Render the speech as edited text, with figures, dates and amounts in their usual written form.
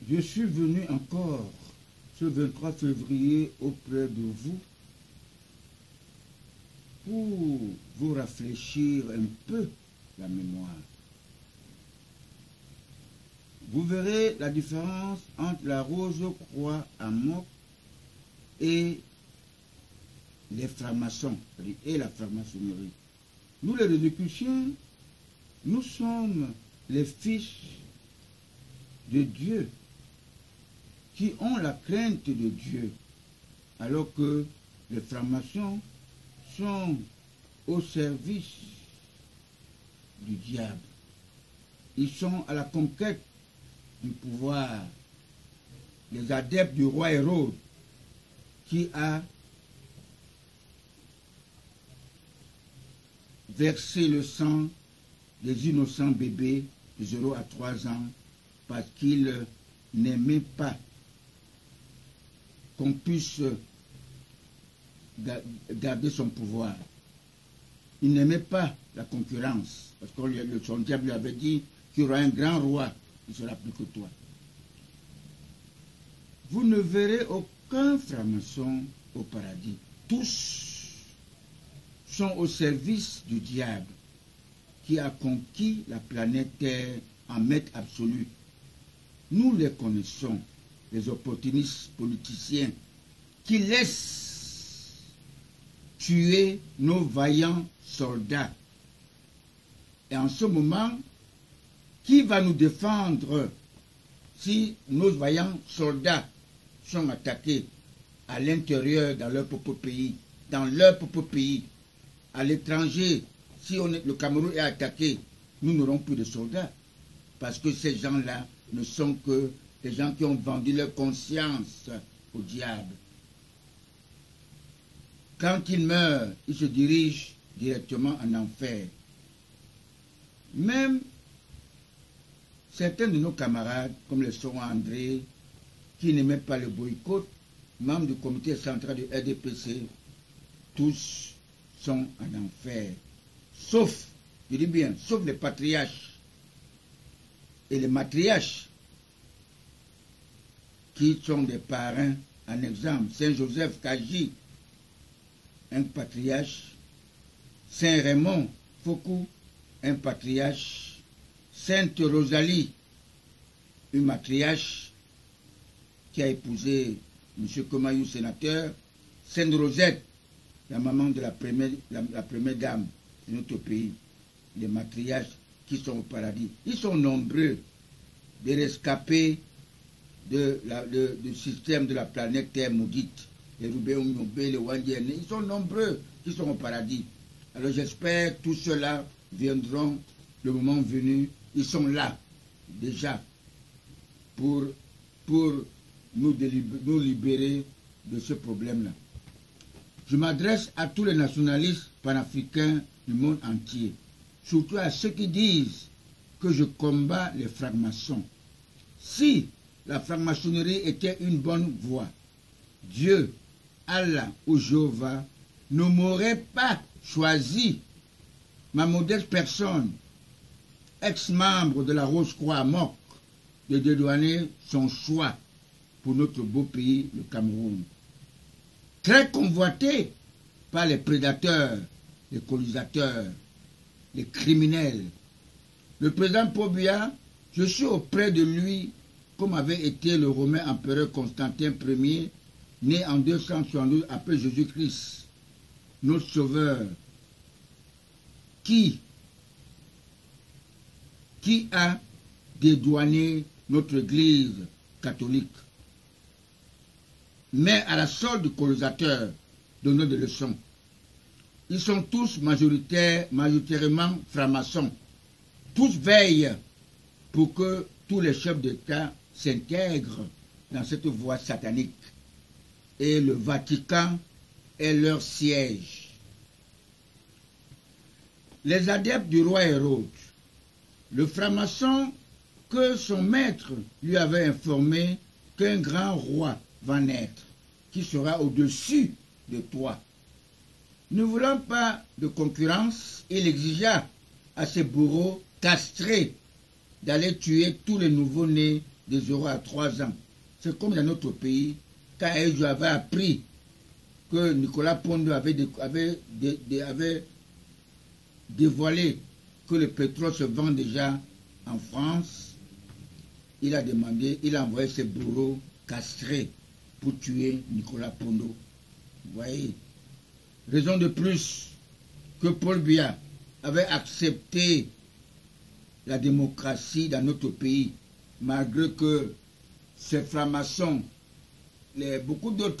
Je suis venu encore ce 23 février auprès de vous pour vous rafraîchir un peu la mémoire. Vous verrez la différence entre la rose-croix à Mok et les francs-maçons et la franc-maçonnerie. Nous les Rosicruciens, nous sommes les fils de Dieu qui ont la crainte de Dieu, alors que les francs-maçons sont au service du diable. Ils sont à la conquête du pouvoir. Les adeptes du roi Hérode qui a versé le sang des innocents bébés de 0 à 3 ans parce qu'il n'aimait pas qu'on puisse garder son pouvoir. Il n'aimait pas la concurrence, parce que son diable lui avait dit qu'il y aura un grand roi qui sera plus que toi. Vous ne verrez aucun franc-maçon au paradis. Tous sont au service du diable qui a conquis la planète Terre en maître absolu. Nous les connaissons, les opportunistes politiciens qui laissent tuer nos vaillants soldats. Et en ce moment, qui va nous défendre si nos vaillants soldats sont attaqués à l'intérieur, dans leur propre pays, à l'étranger? Si le Cameroun est attaqué, nous n'aurons plus de soldats. Parce que ces gens-là ne sont que des gens qui ont vendu leur conscience au diable. Quand ils meurent, ils se dirigent directement en enfer. Même certains de nos camarades, comme le Son André, qui n'aimaient pas le boycott, membres du comité central du RDPC, tous sont en enfer. Sauf, je dis bien, sauf les patriarches et les matriarches, qui sont des parrains, en exemple, Saint Joseph Kaji, un patriarche, Saint Raymond Fokou, un patriarche, Sainte Rosalie, une matriarche qui a épousé M. Komayou, sénateur, Sainte Rosette, la maman de la première dame de notre pays, les matriarches qui sont au paradis. Ils sont nombreux, des rescapés du système de la planète Terre maudite, les Roubaix, les Wandienne, ils sont nombreux qui sont au paradis. Alors j'espère que tous ceux-là viendront le moment venu, ils sont là déjà pour nous libérer de ce problème-là. Je m'adresse à tous les nationalistes panafricains du monde entier, surtout à ceux qui disent que je combats les francs-maçons. Si la franc-maçonnerie était une bonne voie, Dieu, Allah ou Jéhovah ne m'aurait pas choisi, ma modeste personne, ex-membre de la Rose-Croix à Mok, de dédouaner son choix pour notre beau pays, le Cameroun. Très convoité par les prédateurs, les colonisateurs, les criminels. Le président Paul Biya, je suis auprès de lui comme avait été le romain empereur Constantin Ier, né en 272 après Jésus-Christ, notre sauveur, qui a dédouané notre église catholique. Mais à la solde du colonisateur, donnant des leçons. Ils sont tous majoritairement francs-maçons. Tous veillent pour que tous les chefs d'État s'intègrent dans cette voie satanique. Et le Vatican est leur siège. Les adeptes du roi Hérode, le franc-maçon que son maître lui avait informé qu'un grand roi va naître, qui sera au-dessus de toi. Ne voulant pas de concurrence, il exigea à ses bourreaux castrés d'aller tuer tous les nouveaux-nés de 0 à 3 ans. C'est comme dans notre pays, quand un avait appris que Nicolas Pondo avait dévoilé que le pétrole se vend déjà en France, il a envoyé ses bourreaux castrés pour tuer Nicolas Pondo. Vous voyez, raison de plus que Paul Biya avait accepté la démocratie dans notre pays, malgré que ces francs-maçons, beaucoup d'autres